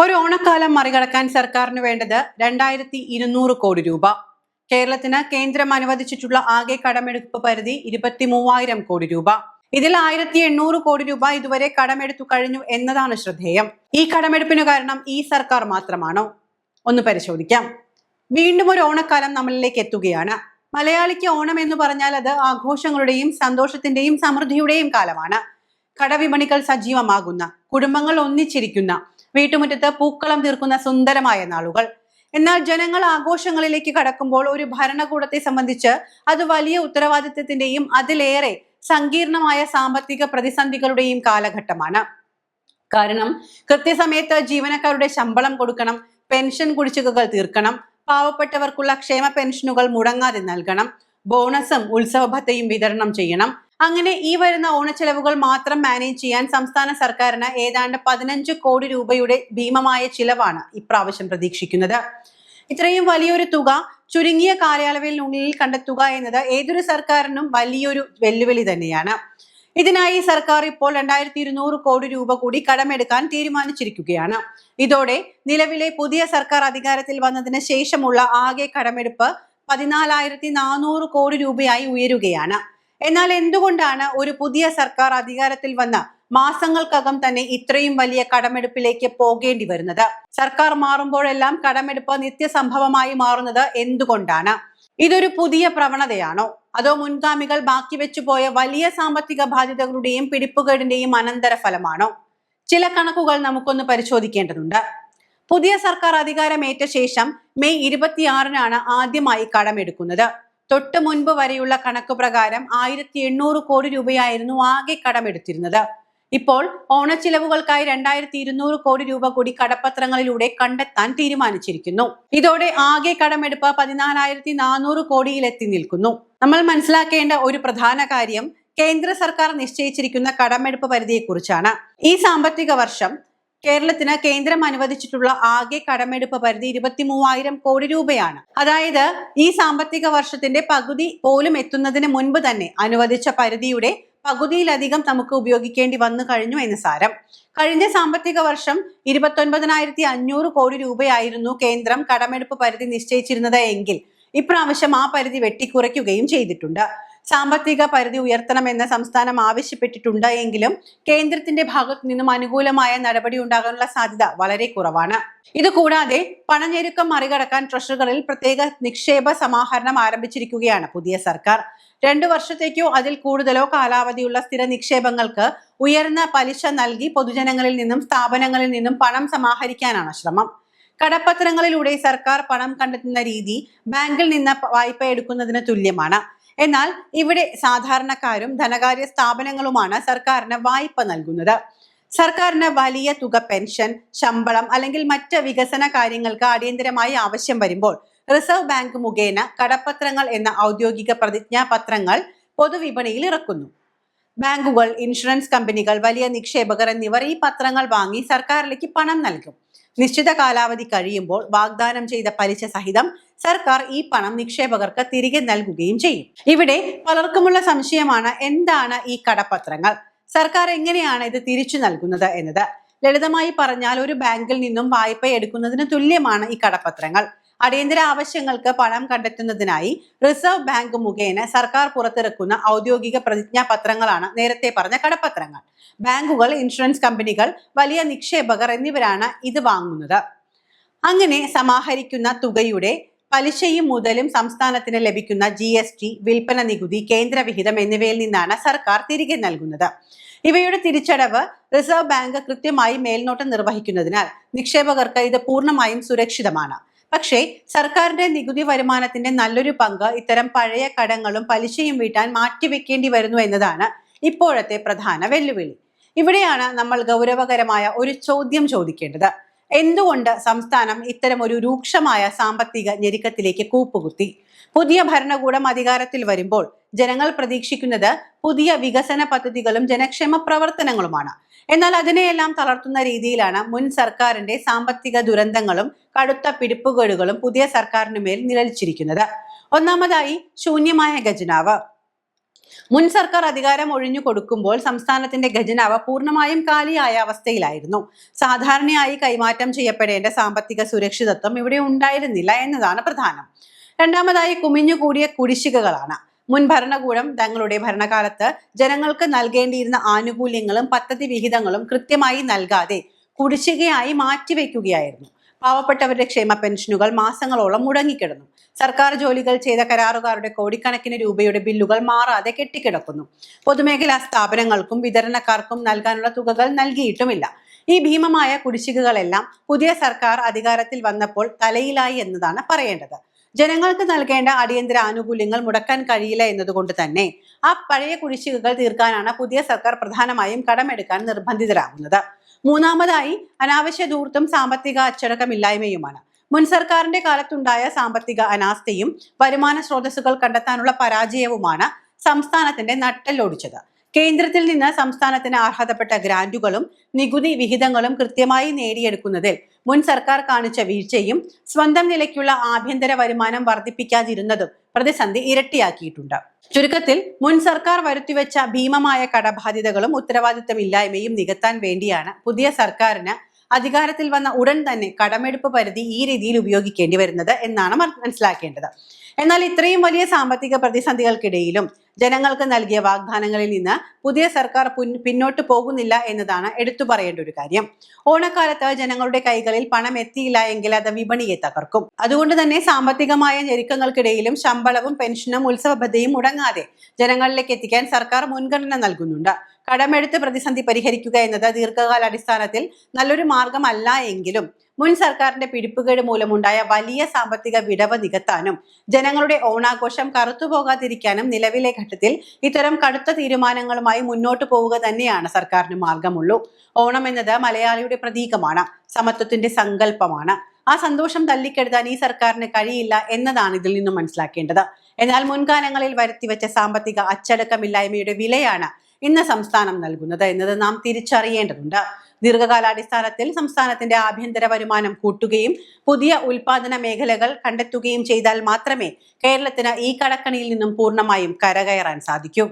ഒരു ഓണക്കാലം മറികടക്കാൻ സർക്കാരിന് വേണ്ടത് 2200 കോടി രൂപ. കേരളത്തിന് കേന്ദ്രം അനുവദിച്ചിട്ടുള്ള ആകെ കടമെടുപ്പ് പരിധി 23,000 കോടി രൂപ. ഇതിൽ 1800 കോടി രൂപ ഇതുവരെ കടമെടുത്തു കഴിഞ്ഞു എന്നതാണ് ശ്രദ്ധേയം. ഈ കടമെടുപ്പിന് കാരണം ഈ സർക്കാർ മാത്രമാണോ? ഒന്ന് പരിശോധിക്കാം. വീണ്ടും ഒരു ഓണക്കാലം നമ്മളിലേക്ക് എത്തുകയാണ്. മലയാളിക്ക് ഓണം എന്ന് പറഞ്ഞാൽ അത് ആഘോഷങ്ങളുടെയും സന്തോഷത്തിന്റെയും സമൃദ്ധിയുടെയും കാലമാണ്. കടവിപണികൾ സജീവമാകുന്ന, കുടുംബങ്ങൾ ഒന്നിച്ചിരിക്കുന്ന, വീട്ടുമുറ്റത്ത് പൂക്കളം തീർക്കുന്ന സുന്ദരമായ നാളുകൾ. എന്നാൽ ജനങ്ങൾ ആഘോഷങ്ങളിലേക്ക് കടക്കുമ്പോൾ ഒരു ഭരണകൂടത്തെ സംബന്ധിച്ച് അത് വലിയ ഉത്തരവാദിത്വത്തിന്റെയും അതിലേറെ സങ്കീർണമായ സാമ്പത്തിക പ്രതിസന്ധികളുടെയും കാലഘട്ടമാണ്. കാരണം കൃത്യസമയത്ത് ജീവനക്കാരുടെ ശമ്പളം കൊടുക്കണം, പെൻഷൻ കുടിശ്ശികകൾ തീർക്കണം, പാവപ്പെട്ടവർക്കുള്ള ക്ഷേമ പെൻഷനുകൾ മുടങ്ങാതെ നൽകണം, ബോണസും ഉത്സവഭത്തയും വിതരണം ചെയ്യണം. അങ്ങനെ ഈ വരുന്ന ഓണച്ചെലവുകൾ മാത്രം മാനേജ് ചെയ്യാൻ സംസ്ഥാന സർക്കാരിന് ഏതാണ്ട് 15 കോടി രൂപയുടെ ഭീമമായ ചിലവാണ് ഇപ്രാവശ്യം പ്രതീക്ഷിക്കുന്നത്. ഇത്രയും വലിയൊരു തുക ചുരുങ്ങിയ കാലയളവിനുള്ളിൽ കണ്ടെത്തുക എന്നത് ഏതൊരു സർക്കാരിനും വലിയൊരു വെല്ലുവിളി തന്നെയാണ്. ഇതിനായി സർക്കാർ ഇപ്പോൾ 2200 കോടി രൂപ കൂടി കടമെടുക്കാൻ തീരുമാനിച്ചിരിക്കുകയാണ്. ഇതോടെ നിലവിലെ പുതിയ സർക്കാർ അധികാരത്തിൽ വന്നതിന് ശേഷമുള്ള ആകെ കടമെടുപ്പ് 14,400 കോടി രൂപയായി ഉയരുകയാണ്. എന്നാൽ എന്തുകൊണ്ടാണ് ഒരു പുതിയ സർക്കാർ അധികാരത്തിൽ വന്ന മാസങ്ങൾക്കകം തന്നെ ഇത്രയും വലിയ കടമെടുപ്പിലേക്ക് പോകേണ്ടി വരുന്നത്? സർക്കാർ മാറുമ്പോഴെല്ലാം കടമെടുപ്പ് നിത്യസംഭവമായി മാറുന്നത് എന്തുകൊണ്ടാണ്? ഇതൊരു പുതിയ പ്രവണതയാണോ, അതോ മുൻഗാമികൾ ബാക്കി വെച്ചുപോയ വലിയ സാമ്പത്തിക ബാധ്യതകളുടെയും പിടിപ്പുകേടിന്റെയും അനന്തരഫലമാണോ? ചില കണക്കുകൾ നമുക്കൊന്ന് പരിശോധിക്കേണ്ടതുണ്ട്. പുതിയ സർക്കാർ അധികാരമേറ്റ ശേഷം മെയ് 26-നാണ് ആദ്യമായി കടമെടുക്കുന്നത്. തൊട്ട് മുൻപ് വരെയുള്ള കണക്ക് പ്രകാരം 1800 കോടി രൂപയായിരുന്നു ആകെ കടമെടുത്തിരുന്നത്. ഇപ്പോൾ ഓണച്ചിലവുകൾക്കായി 2200 കോടി രൂപ കൂടി കടപ്പത്രങ്ങളിലൂടെ കണ്ടെത്താൻ തീരുമാനിച്ചിരിക്കുന്നു. ഇതോടെ ആകെ കടമെടുപ്പ് 14,400 കോടിയിലെത്തി നിൽക്കുന്നു. നമ്മൾ മനസ്സിലാക്കേണ്ട ഒരു പ്രധാന കാര്യം കേന്ദ്ര സർക്കാർ നിശ്ചയിച്ചിരിക്കുന്ന കടമെടുപ്പ് പരിധിയെക്കുറിച്ചാണ്. ഈ സാമ്പത്തിക വർഷം കേരളത്തിന് കേന്ദ്രം അനുവദിച്ചിട്ടുള്ള ആകെ കടമെടുപ്പ് പരിധി 23,000 കോടി രൂപയാണ്. അതായത് ഈ സാമ്പത്തിക വർഷത്തിന്റെ പകുതി പോലും എത്തുന്നതിന് മുൻപ് തന്നെ അനുവദിച്ച പരിധിയുടെ പകുതിയിലധികം നമുക്ക് ഉപയോഗിക്കേണ്ടി വന്നു കഴിഞ്ഞു എന്ന് സാരം. കഴിഞ്ഞ സാമ്പത്തിക വർഷം 29,500 കോടി രൂപയായിരുന്നു കേന്ദ്രം കടമെടുപ്പ് പരിധി നിശ്ചയിച്ചിരുന്നത് എങ്കിൽ ഇപ്രാവശ്യം ആ പരിധി വെട്ടിക്കുറയ്ക്കുകയും ചെയ്തിട്ടുണ്ട്. സാമ്പത്തിക പരിധി ഉയർത്തണമെന്ന് സംസ്ഥാനം ആവശ്യപ്പെട്ടിട്ടുണ്ട് എങ്കിലും കേന്ദ്രത്തിന്റെ ഭാഗത്തു നിന്നും അനുകൂലമായ നടപടി ഉണ്ടാകാനുള്ള സാധ്യത വളരെ കുറവാണ്. ഇതുകൂടാതെ പണഞ്ഞെരുക്കം മറികടക്കാൻ ട്രഷറികളിൽ പ്രത്യേക നിക്ഷേപ സമാഹരണം ആരംഭിച്ചിരിക്കുകയാണ് പുതിയ സർക്കാർ. 2 വർഷത്തേക്കോ അതിൽ കൂടുതലോ കാലാവധിയുള്ള സ്ഥിര നിക്ഷേപങ്ങൾക്ക് ഉയർന്ന പലിശ നൽകി പൊതുജനങ്ങളിൽ നിന്നും സ്ഥാപനങ്ങളിൽ നിന്നും പണം സമാഹരിക്കാനാണ് ശ്രമം. കടപ്പത്രങ്ങളിലൂടെ സർക്കാർ പണം കണ്ടെത്തുന്ന രീതി ബാങ്കിൽ നിന്ന് വായ്പ എടുക്കുന്നതിന് തുല്യമാണ്. എന്നാൽ ഇവിടെ സാധാരണക്കാരും ധനകാര്യ സ്ഥാപനങ്ങളുമാണ് സർക്കാരിന് വായ്പ നൽകുന്നത്. സർക്കാരിന് വലിയ തുക പെൻഷൻ, ശമ്പളം അല്ലെങ്കിൽ മറ്റ് വികസന കാര്യങ്ങൾക്ക് അടിയന്തരമായി ആവശ്യം വരുമ്പോൾ റിസർവ് ബാങ്ക് മുഖേന കടപ്പത്രങ്ങൾ എന്ന ഔദ്യോഗിക പ്രതിജ്ഞാപത്രങ്ങൾ പൊതുവിപണിയിൽ ഇറക്കുന്നു. ബാങ്കുകൾ, ഇൻഷുറൻസ് കമ്പനികൾ, വലിയ നിക്ഷേപകർ എന്നിവർ ഈ പത്രങ്ങൾ വാങ്ങി സർക്കാരിലേക്ക് പണം നൽകും. നിശ്ചിത കാലാവധി കഴിയുമ്പോൾ വാഗ്ദാനം ചെയ്ത പലിശ സഹിതം സർക്കാർ ഈ പണം നിക്ഷേപകർക്ക് തിരികെ നൽകുകയും ചെയ്യും. ഇവിടെ പലർക്കുമുള്ള സംശയമാണ്, എന്താണ് ഈ കടപ്പത്രങ്ങൾ, സർക്കാർ എങ്ങനെയാണ് ഇത് തിരിച്ചു നൽകുന്നത് എന്നത്. ലളിതമായി പറഞ്ഞാൽ ഒരു ബാങ്കിൽ നിന്നും വായ്പ എടുക്കുന്നതിന് തുല്യമാണ് ഈ കടപ്പത്രങ്ങൾ. അടിയന്തര ആവശ്യങ്ങൾക്ക് പണം കണ്ടെത്തുന്നതിനായി റിസർവ് ബാങ്ക് മുഖേന സർക്കാർ പുറത്തിറക്കുന്ന ഔദ്യോഗിക പ്രതിജ്ഞാപത്രങ്ങളാണ് നേരത്തെ പറഞ്ഞ കടപ്പത്രങ്ങൾ. ബാങ്കുകൾ, ഇൻഷുറൻസ് കമ്പനികൾ, വലിയ നിക്ഷേപകർ എന്നിവരാണ് ഇത് വാങ്ങുന്നത്. അങ്ങനെ സമാഹരിക്കുന്ന തുകയുടെ പലിശയും മുതലും സംസ്ഥാനത്തിന് ലഭിക്കുന്ന GST, വിൽപ്പന നികുതി, കേന്ദ്ര വിഹിതം എന്നിവയിൽ നിന്നാണ് സർക്കാർ തിരികെ നൽകുന്നത്. ഇവയുടെ തിരിച്ചടവ് റിസർവ് ബാങ്ക് കൃത്യമായി മേൽനോട്ടം നിർവഹിക്കുന്നതിനാൽ നിക്ഷേപകർക്ക് ഇത് പൂർണ്ണമായും സുരക്ഷിതമാണ്. പക്ഷേ സർക്കാരിന്റെ നികുതി വരുമാനത്തിന്റെ നല്ലൊരു പങ്ക് ഇത്തരം പഴയ കടങ്ങളും പലിശയും വീട്ടാൻ മാറ്റിവെക്കേണ്ടി വരുന്നു എന്നതാണ് ഇപ്പോഴത്തെ പ്രധാന വെല്ലുവിളി. ഇവിടെയാണ് നമ്മൾ ഗൗരവകരമായ ഒരു ചോദ്യം ചോദിക്കേണ്ടത്. എന്തുകൊണ്ട് സംസ്ഥാനം ഇത്തരം ഒരു രൂക്ഷമായ സാമ്പത്തിക ഞെരുക്കത്തിലേക്ക് കൂപ്പുകുത്തി? പുതിയ ഭരണകൂടം അധികാരത്തിൽ വരുമ്പോൾ ജനങ്ങൾ പ്രതീക്ഷിക്കുന്നത് പുതിയ വികസന പദ്ധതികളും ജനക്ഷേമ പ്രവർത്തനങ്ങളുമാണ്. എന്നാൽ അതിനെയെല്ലാം തളർത്തുന്ന രീതിയിലാണ് മുൻ സർക്കാരിന്റെ സാമ്പത്തിക ദുരന്തങ്ങളും കടുത്ത പിടിപ്പുകേടുകളും പുതിയ സർക്കാരിന് മേൽ നിഴലിച്ചിരിക്കുന്നത്. ഒന്നാമതായി ശൂന്യമായ ഖജനാവ്. മുൻ സർക്കാർ അധികാരം ഒഴിഞ്ഞു കൊടുക്കുമ്പോൾ സംസ്ഥാനത്തിന്റെ ഖജനാവ് പൂർണ്ണമായും കാലിയായ അവസ്ഥയിലായിരുന്നു. സാധാരണയായി കൈമാറ്റം ചെയ്യപ്പെടേണ്ട സാമ്പത്തിക സുരക്ഷിതത്വം ഇവിടെ ഉണ്ടായിരുന്നില്ല എന്നതാണ് പ്രധാനം. രണ്ടാമതായി കുമിഞ്ഞുകൂടിയ കുടിശ്ശികകളാണ്. മുൻ ഭരണകൂടം തങ്ങളുടെ ഭരണകാലത്ത് ജനങ്ങൾക്ക് നൽകേണ്ടിയിരുന്ന ആനുകൂല്യങ്ങളും പദ്ധതി വിഹിതങ്ങളും കൃത്യമായി നൽകാതെ കുടിശ്ശികയായി മാറ്റിവെക്കുകയായിരുന്നു. പാവപ്പെട്ടവരുടെ ക്ഷേമ പെൻഷനുകൾ മാസങ്ങളോളം മുടങ്ങിക്കിടന്നു. സർക്കാർ ജോലികൾ ചെയ്ത കരാറുകാരുടെ കോടിക്കണക്കിന് രൂപയുടെ ബില്ലുകൾ മാറാതെ കെട്ടിക്കിടക്കുന്നു. പൊതുമേഖലാ സ്ഥാപനങ്ങൾക്കും വിതരണക്കാർക്കും നൽകാനുള്ള തുകകൾ നൽകിയിട്ടുമില്ല. ഈ ഭീമമായ കുടിശ്ശികകളെല്ലാം പുതിയ സർക്കാർ അധികാരത്തിൽ വന്നപ്പോൾ തലയിലായി എന്നതാണ് പറയേണ്ടത്. ജനങ്ങൾക്ക് നൽകേണ്ട അടിയന്തര ആനുകൂല്യങ്ങൾ മുടക്കാൻ കഴിയില്ല എന്നതുകൊണ്ട് തന്നെ ആ പഴയ കുടിശ്ശികകൾ തീർക്കാനാണ് പുതിയ സർക്കാർ പ്രധാനമായും കടമെടുക്കാൻ നിർബന്ധിതരാകുന്നത്. മൂന്നാമതായി അനാവശ്യ ധൂർത്തും സാമ്പത്തിക അച്ചടക്കമില്ലായ്മയുമാണ്. മുൻ സർക്കാരിന്റെ കാലത്തുണ്ടായ സാമ്പത്തിക അനാസ്ഥയും വരുമാന സ്രോതസ്സുകൾ കണ്ടെത്താനുള്ള പരാജയവുമാണ് സംസ്ഥാനത്തിന്റെ നട്ടെല്ലൊടിച്ചത്. കേന്ദ്രത്തിൽ നിന്ന് സംസ്ഥാനത്തിന് അർഹതപ്പെട്ട ഗ്രാന്റുകളും നികുതി വിഹിതങ്ങളും കൃത്യമായി നേടിയെടുക്കുന്നതിൽ മുൻ സർക്കാർ കാണിച്ച വീഴ്ചയും സ്വന്തം നിലയ്ക്കുള്ള ആഭ്യന്തര വരുമാനം വർദ്ധിപ്പിക്കാതിരുന്നതും പ്രതിസന്ധി ഇരട്ടിയാക്കിയിട്ടുണ്ട്. ചുരുക്കത്തിൽ മുൻ സർക്കാർ വരുത്തിവെച്ച ഭീമമായ കടബാധ്യതകളും ഉത്തരവാദിത്തമില്ലായ്മയും നികത്താൻ വേണ്ടിയാണ് പുതിയ സർക്കാരിന് അധികാരത്തിൽ വന്ന ഉടൻ തന്നെ കടമെടുപ്പ് പരിധി ഈ രീതിയിൽ ഉപയോഗിക്കേണ്ടി വരുന്നത് എന്നാണ് മനസ്സിലാക്കേണ്ടത്. എന്നാൽ ഇത്രയും വലിയ സാമ്പത്തിക പ്രതിസന്ധികൾക്കിടയിലും ജനങ്ങൾക്ക് നൽകിയ വാഗ്ദാനങ്ങളിൽ നിന്ന് പുതിയ സർക്കാർ പിന്നോട്ട് പോകുന്നില്ല എന്നതാണ് എടുത്തു പറയേണ്ട ഒരു കാര്യം. ഓണക്കാലത്ത് ജനങ്ങളുടെ കൈകളിൽ പണം എത്തിയില്ല എങ്കിൽ അത് വിപണിയെ തകർക്കും. അതുകൊണ്ട് തന്നെ സാമ്പത്തികമായ ഞെരുക്കങ്ങൾക്കിടയിലും ശമ്പളവും പെൻഷനും ഉത്സവബദ്ധയും മുടങ്ങാതെ ജനങ്ങളിലേക്ക് എത്തിക്കാൻ സർക്കാർ മുൻഗണന നൽകുന്നുണ്ട്. കടമെടുത്ത് പ്രതിസന്ധി പരിഹരിക്കുക എന്നത് ദീർഘകാലാടിസ്ഥാനത്തിൽ നല്ലൊരു മാർഗമല്ല എങ്കിലും മുൻ സർക്കാരിന്റെ പിടിപ്പുകേട് മൂലമുണ്ടായ വലിയ സാമ്പത്തിക വിടവ് നികത്താനും ജനങ്ങളുടെ ഓണാഘോഷം കറുത്തുപോകാതിരിക്കാനും നിലവിലെ ഘട്ടത്തിൽ ഇത്തരം കടുത്ത തീരുമാനങ്ങളുമായി മുന്നോട്ട് പോവുക തന്നെയാണ് സർക്കാരിന് മാർഗമുള്ളൂ. ഓണം എന്നത് മലയാളിയുടെ പ്രതീകമാണ്, സമത്വത്തിന്റെ സങ്കല്പമാണ്. ആ സന്തോഷം തല്ലിക്കെടുത്താൻ ഈ സർക്കാരിന് കഴിയില്ല എന്നതാണ് ഇതിൽ നിന്നും മനസ്സിലാക്കേണ്ടത്. എന്നാൽ മുൻകാലങ്ങളിൽ വരുത്തിവെച്ച സാമ്പത്തിക അച്ചടക്കമില്ലായ്മയുടെ വിലയാണ് ഇന്ന് സംസ്ഥാനം നൽകുന്നത് എന്നത് നാം തിരിച്ചറിയേണ്ടതുണ്ട്. ദീർഘകാലാടിസ്ഥാനത്തിൽ സംസ്ഥാനത്തിന്റെ ആഭ്യന്തര വരുമാനം കൂട്ടുകയും പുതിയ ഉൽപാദന മേഖലകൾ കണ്ടെത്തുകയും ചെയ്താൽ മാത്രമേ കേരളത്തിന് ഈ കടക്കണിയിൽ നിന്നും പൂർണ്ണമായും കരകയറാൻ സാധിക്കൂ.